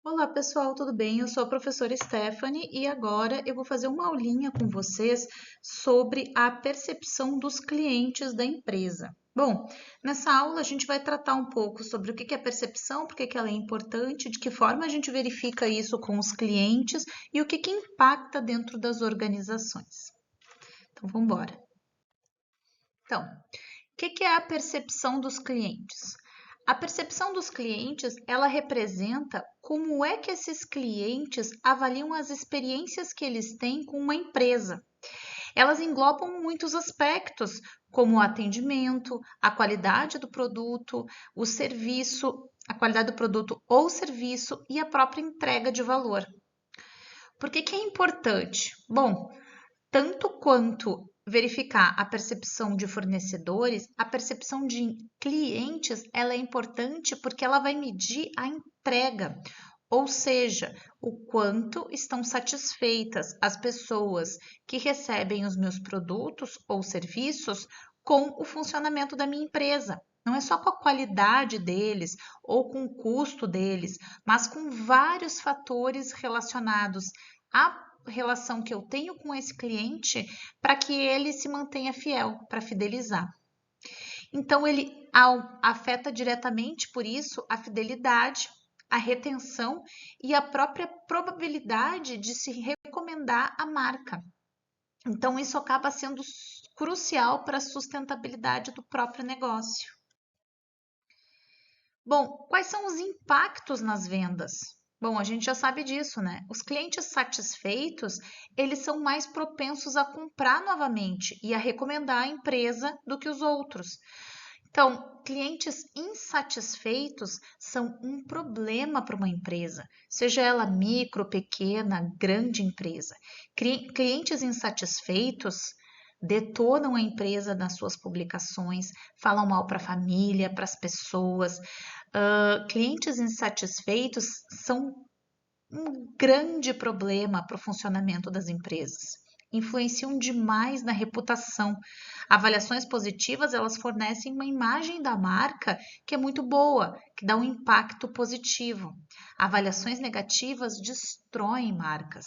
Olá pessoal, tudo bem? Eu sou a professora Stephanie e agora eu vou fazer uma aulinha com vocês sobre a percepção dos clientes da empresa. Bom, nessa aula a gente vai tratar um pouco sobre o que é percepção, por que ela é importante, de que forma a gente verifica isso com os clientes e o que impacta dentro das organizações. Então, vamos embora. Então, o que é a percepção dos clientes? A percepção dos clientes, ela representa como é que esses clientes avaliam as experiências que eles têm com uma empresa. Elas englobam muitos aspectos, como o atendimento, a qualidade do produto, o serviço, a qualidade do produto ou serviço e a própria entrega de valor. Por que é importante? Bom, tanto quanto verificar a percepção de fornecedores, a percepção de clientes, ela é importante porque ela vai medir a entrega, ou seja, o quanto estão satisfeitas as pessoas que recebem os meus produtos ou serviços com o funcionamento da minha empresa. Não é só com a qualidade deles ou com o custo deles, mas com vários fatores relacionados à relação que eu tenho com esse cliente para que ele se mantenha fiel, para fidelizar. Então, ele afeta diretamente, por isso, a fidelidade, a retenção e a própria probabilidade de se recomendar a marca. Então, isso acaba sendo crucial para a sustentabilidade do próprio negócio. Bom, quais são os impactos nas vendas? Bom, a gente já sabe disso, né? Os clientes satisfeitos, eles são mais propensos a comprar novamente e a recomendar a empresa do que os outros. Então, clientes insatisfeitos são um problema para uma empresa, seja ela micro, pequena, grande empresa. Clientes insatisfeitos detonam a empresa nas suas publicações, falam mal para a família, para as pessoas. Clientes insatisfeitos são um grande problema para o funcionamento das empresas. Influenciam demais na reputação. Avaliações positivas, elas fornecem uma imagem da marca que é muito boa, que dá um impacto positivo. Avaliações negativas destroem marcas.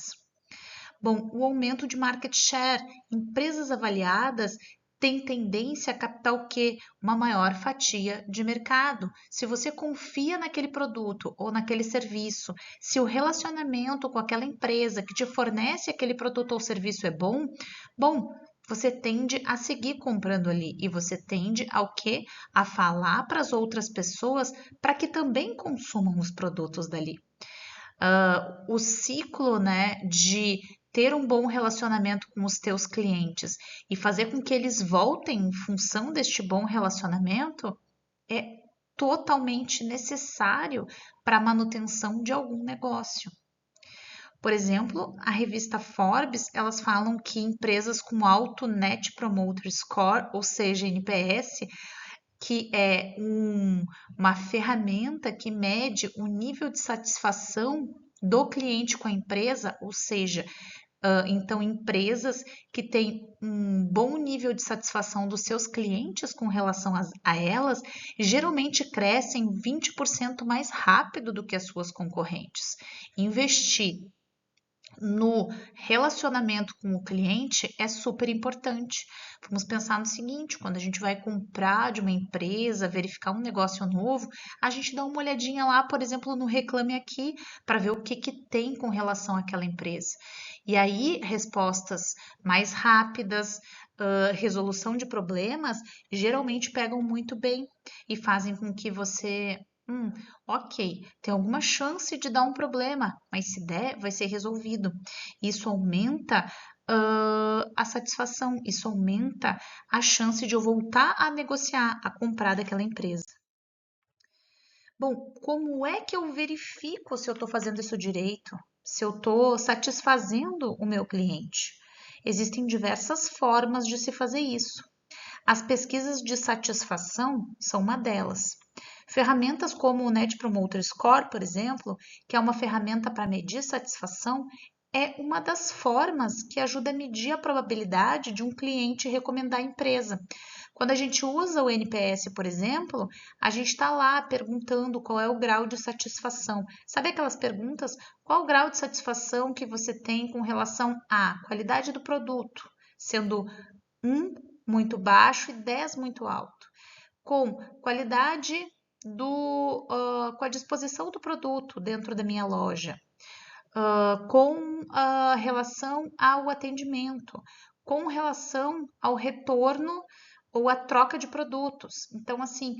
Bom, o aumento de market share. Empresas avaliadas têm tendência a captar o quê? Uma maior fatia de mercado. Se você confia naquele produto ou naquele serviço, se o relacionamento com aquela empresa que te fornece aquele produto ou serviço é bom, você tende a seguir comprando ali e você tende ao quê? A falar para as outras pessoas para que também consumam os produtos dali. O ciclo, né, de ter um bom relacionamento com os teus clientes e fazer com que eles voltem em função deste bom relacionamento é totalmente necessário para a manutenção de algum negócio. Por exemplo, a revista Forbes, elas falam que empresas com alto Net Promoter Score, ou seja, NPS, que é uma ferramenta que mede o nível de satisfação do cliente com a empresa, ou seja, então empresas que têm um bom nível de satisfação dos seus clientes com relação a elas, geralmente crescem 20% mais rápido do que as suas concorrentes. Investir no relacionamento com o cliente é super importante. Vamos pensar no seguinte: quando a gente vai comprar de uma empresa, verificar um negócio novo, a gente dá uma olhadinha lá, por exemplo, no Reclame Aqui, para ver o que tem com relação àquela empresa. E aí, respostas mais rápidas, resolução de problemas, geralmente pegam muito bem e fazem com que você ok, tem alguma chance de dar um problema, mas se der, vai ser resolvido. Isso aumenta a satisfação, isso aumenta a chance de eu voltar a negociar, a comprar daquela empresa. Bom, como é que eu verifico se eu estou fazendo isso direito? Se eu estou satisfazendo o meu cliente? Existem diversas formas de se fazer isso. As pesquisas de satisfação são uma delas. Ferramentas como o Net Promoter Score, por exemplo, que é uma ferramenta para medir satisfação, é uma das formas que ajuda a medir a probabilidade de um cliente recomendar a empresa. Quando a gente usa o NPS, por exemplo, a gente está lá perguntando qual é o grau de satisfação. Sabe aquelas perguntas? Qual o grau de satisfação que você tem com relação à qualidade do produto, sendo 1 muito baixo e 10 muito alto, com qualidade com a disposição do produto dentro da minha loja, com relação ao atendimento, com relação ao retorno ou à troca de produtos. Então, assim,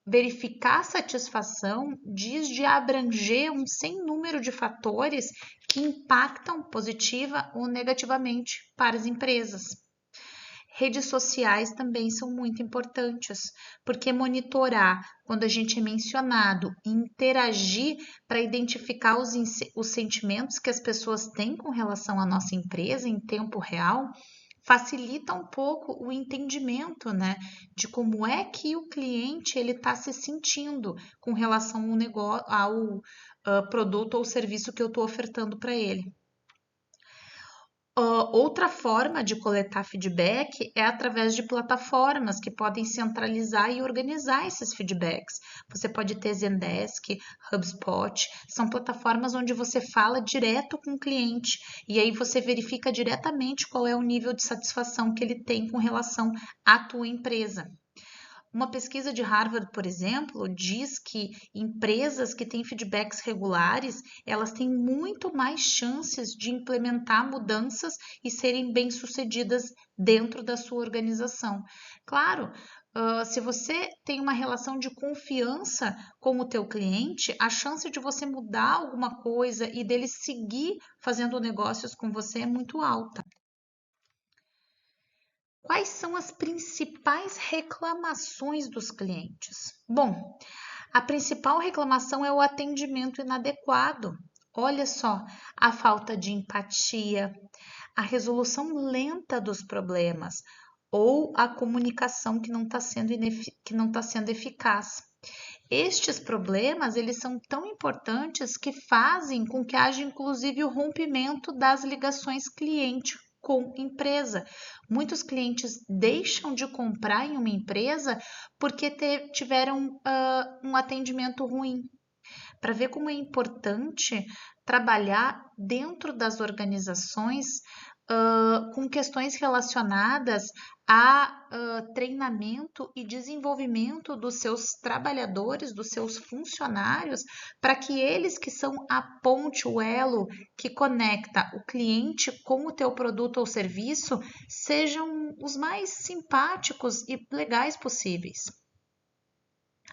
verificar a satisfação diz de abranger um sem número de fatores que impactam positiva ou negativamente para as empresas. Redes sociais também são muito importantes, porque monitorar quando a gente é mencionado e interagir para identificar os sentimentos que as pessoas têm com relação à nossa empresa em tempo real facilita um pouco o entendimento, né, de como é que o cliente ele está se sentindo com relação ao negócio, ao produto ou serviço que eu estou ofertando para ele. Outra forma de coletar feedback é através de plataformas que podem centralizar e organizar esses feedbacks. Você pode ter Zendesk, HubSpot, são plataformas onde você fala direto com o cliente e aí você verifica diretamente qual é o nível de satisfação que ele tem com relação à tua empresa. Uma pesquisa de Harvard, por exemplo, diz que empresas que têm feedbacks regulares, elas têm muito mais chances de implementar mudanças e serem bem-sucedidas dentro da sua organização. Claro, se você tem uma relação de confiança com o teu cliente, a chance de você mudar alguma coisa e dele seguir fazendo negócios com você é muito alta. Quais são as principais reclamações dos clientes? Bom, a principal reclamação é o atendimento inadequado. Olha só, a falta de empatia, a resolução lenta dos problemas ou a comunicação que não está sendo eficaz. Estes problemas, eles são tão importantes que fazem com que haja inclusive o rompimento das ligações cliente com empresa. Muitos clientes deixam de comprar em uma empresa porque tiveram um atendimento ruim. Para ver como é importante trabalhar dentro das organizações com questões relacionadas a treinamento e desenvolvimento dos seus trabalhadores, dos seus funcionários, para que eles que são a ponte, o elo que conecta o cliente com o teu produto ou serviço, sejam os mais simpáticos e legais possíveis.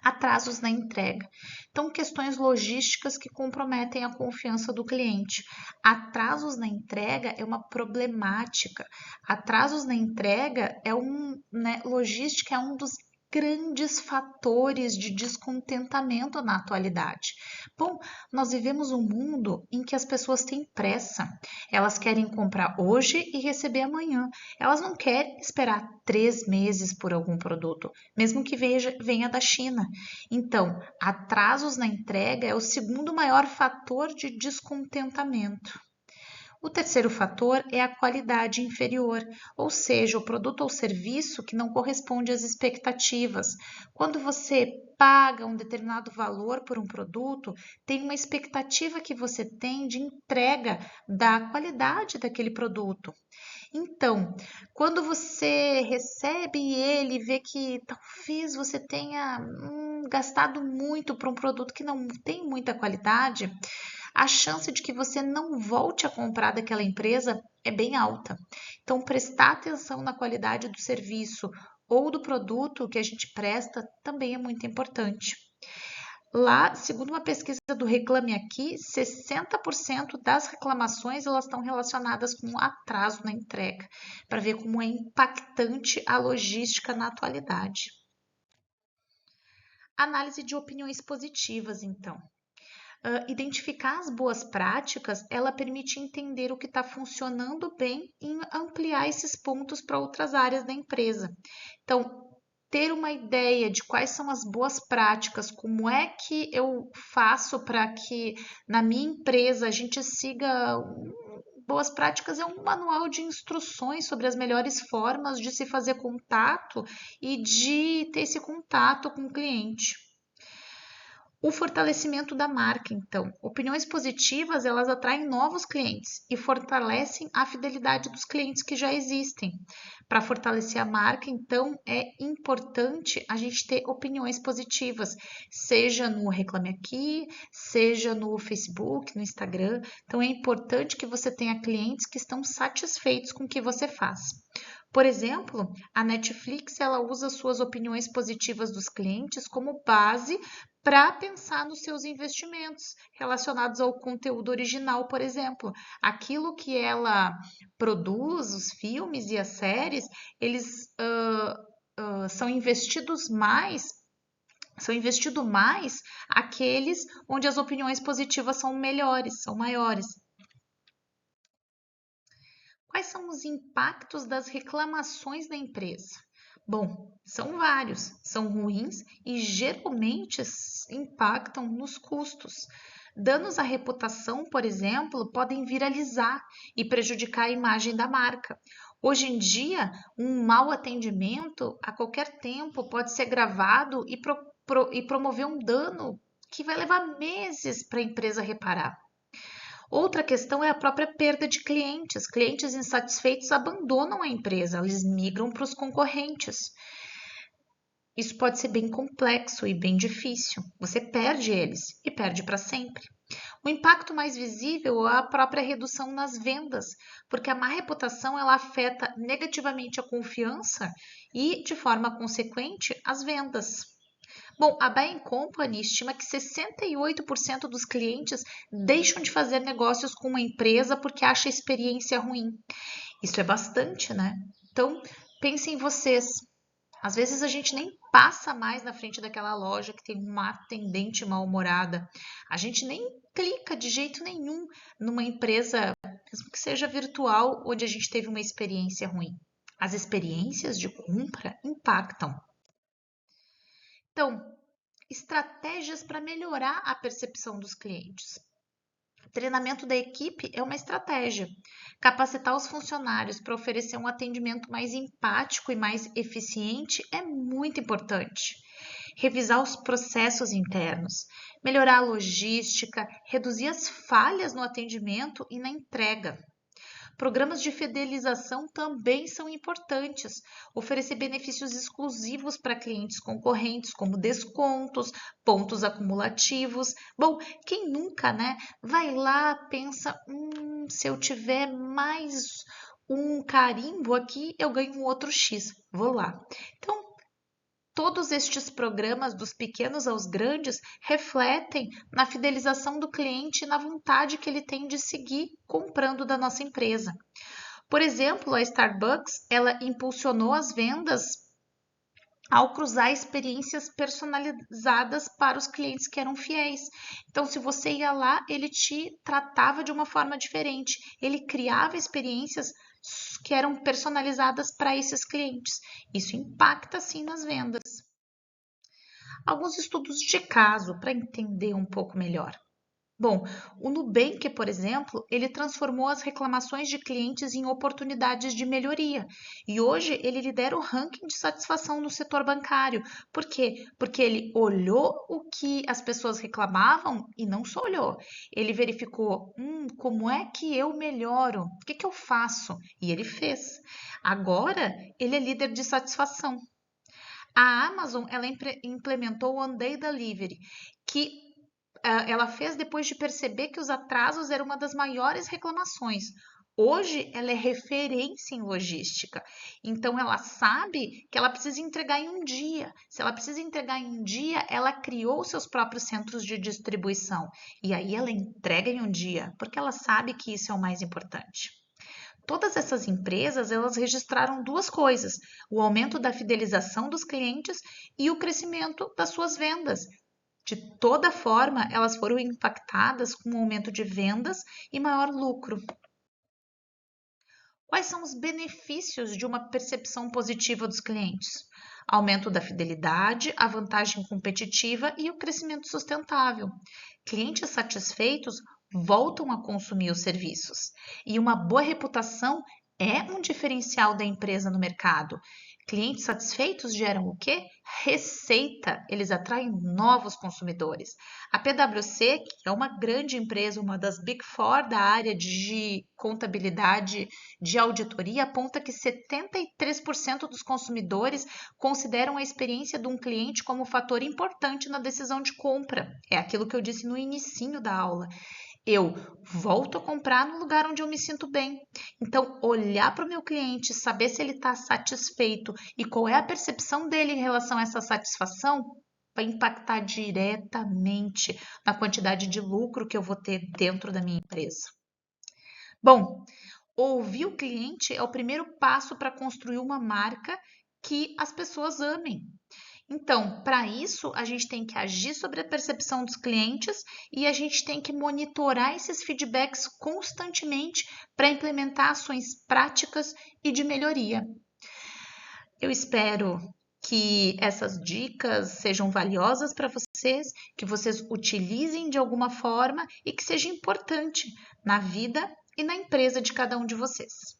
Atrasos na entrega. Então, questões logísticas que comprometem a confiança do cliente. Atrasos na entrega é uma problemática. Atrasos na entrega logística é um dos grandes fatores de descontentamento na atualidade. Bom, nós vivemos um mundo em que as pessoas têm pressa. Elas querem comprar hoje e receber amanhã. Elas não querem esperar 3 meses por algum produto, mesmo que venha da China. Então, atrasos na entrega é o segundo maior fator de descontentamento. O terceiro fator é a qualidade inferior, ou seja, o produto ou serviço que não corresponde às expectativas. Quando você paga um determinado valor por um produto, tem uma expectativa que você tem de entrega da qualidade daquele produto. Então, quando você recebe ele e vê que talvez você tenha gastado muito para um produto que não tem muita qualidade, a chance de que você não volte a comprar daquela empresa é bem alta. Então, prestar atenção na qualidade do serviço ou do produto que a gente presta também é muito importante. Lá, segundo uma pesquisa do Reclame Aqui, 60% das reclamações elas estão relacionadas com atraso na entrega, para ver como é impactante a logística na atualidade. Análise de opiniões positivas, então. Identificar as boas práticas, ela permite entender o que está funcionando bem e ampliar esses pontos para outras áreas da empresa. Então, ter uma ideia de quais são as boas práticas, como é que eu faço para que na minha empresa a gente siga. Boas práticas é um manual de instruções sobre as melhores formas de se fazer contato e de ter esse contato com o cliente. O fortalecimento da marca, então. Opiniões positivas, elas atraem novos clientes e fortalecem a fidelidade dos clientes que já existem. Para fortalecer a marca, então, é importante a gente ter opiniões positivas, seja no Reclame Aqui, seja no Facebook, no Instagram. Então, é importante que você tenha clientes que estão satisfeitos com o que você faz. Por exemplo, a Netflix ela usa suas opiniões positivas dos clientes como base para pensar nos seus investimentos relacionados ao conteúdo original, por exemplo. Aquilo que ela produz, os filmes e as séries, eles são investidos mais aqueles onde as opiniões positivas são melhores, são maiores. Quais são os impactos das reclamações da empresa? Bom, são vários, são ruins e geralmente impactam nos custos. Danos à reputação, por exemplo, podem viralizar e prejudicar a imagem da marca. Hoje em dia, um mau atendimento a qualquer tempo pode ser gravado e promover um dano que vai levar meses para a empresa reparar. Outra questão é a própria perda de clientes. Clientes insatisfeitos abandonam a empresa, eles migram para os concorrentes. Isso pode ser bem complexo e bem difícil. Você perde eles e perde para sempre. O impacto mais visível é a própria redução nas vendas, porque a má reputação ela afeta negativamente a confiança e, de forma consequente, as vendas. Bom, a Bain Company estima que 68% dos clientes deixam de fazer negócios com uma empresa porque acha a experiência ruim. Isso é bastante, né? Então, pensem em vocês. Às vezes a gente nem passa mais na frente daquela loja que tem uma atendente mal-humorada. A gente nem clica de jeito nenhum numa empresa, mesmo que seja virtual, onde a gente teve uma experiência ruim. As experiências de compra impactam. Então, estratégias para melhorar a percepção dos clientes. Treinamento da equipe é uma estratégia. Capacitar os funcionários para oferecer um atendimento mais empático e mais eficiente é muito importante. Revisar os processos internos, melhorar a logística, reduzir as falhas no atendimento e na entrega. Programas de fidelização também são importantes. Oferecer benefícios exclusivos para clientes concorrentes, como descontos, pontos acumulativos. Bom, quem nunca, né? Vai lá, pensa, se eu tiver mais um carimbo aqui, eu ganho um outro X. Vou lá. Então, todos estes programas, dos pequenos aos grandes, refletem na fidelização do cliente e na vontade que ele tem de seguir comprando da nossa empresa. Por exemplo, a Starbucks, ela impulsionou as vendas ao cruzar experiências personalizadas para os clientes que eram fiéis. Então, se você ia lá, ele te tratava de uma forma diferente. Ele criava experiências que eram personalizadas para esses clientes. Isso impacta sim nas vendas. Alguns estudos de caso para entender um pouco melhor. Bom, o Nubank, por exemplo, ele transformou as reclamações de clientes em oportunidades de melhoria. E hoje ele lidera o ranking de satisfação no setor bancário. Por quê? Porque ele olhou o que as pessoas reclamavam e não só olhou. Ele verificou, como é que eu melhoro? O que eu faço? E ele fez. Agora ele é líder de satisfação. A Amazon ela implementou o One Day Delivery, que ela fez depois de perceber que os atrasos eram uma das maiores reclamações. Hoje ela é referência em logística, então ela sabe que ela precisa entregar em um dia. Se ela precisa entregar em um dia, ela criou seus próprios centros de distribuição e aí ela entrega em um dia, porque ela sabe que isso é o mais importante. Todas essas empresas, elas registraram duas coisas: o aumento da fidelização dos clientes e o crescimento das suas vendas. De toda forma, elas foram impactadas com um aumento de vendas e maior lucro. Quais são os benefícios de uma percepção positiva dos clientes? aumento da fidelidade, a vantagem competitiva e o crescimento sustentável. Clientes satisfeitos voltam a consumir os serviços. E uma boa reputação é um diferencial da empresa no mercado. Clientes satisfeitos geram o quê? Receita. Eles atraem novos consumidores. A PwC, que é uma grande empresa, uma das Big Four da área de contabilidade, de auditoria, aponta que 73% dos consumidores consideram a experiência de um cliente como fator importante na decisão de compra. É aquilo que eu disse no inicinho da aula. Eu volto a comprar no lugar onde eu me sinto bem. Então, olhar para o meu cliente, saber se ele está satisfeito e qual é a percepção dele em relação a essa satisfação, vai impactar diretamente na quantidade de lucro que eu vou ter dentro da minha empresa. Bom, ouvir o cliente é o primeiro passo para construir uma marca que as pessoas amem. Então, para isso, a gente tem que agir sobre a percepção dos clientes e a gente tem que monitorar esses feedbacks constantemente para implementar ações práticas e de melhoria. Eu espero que essas dicas sejam valiosas para vocês, que vocês utilizem de alguma forma e que seja importante na vida e na empresa de cada um de vocês.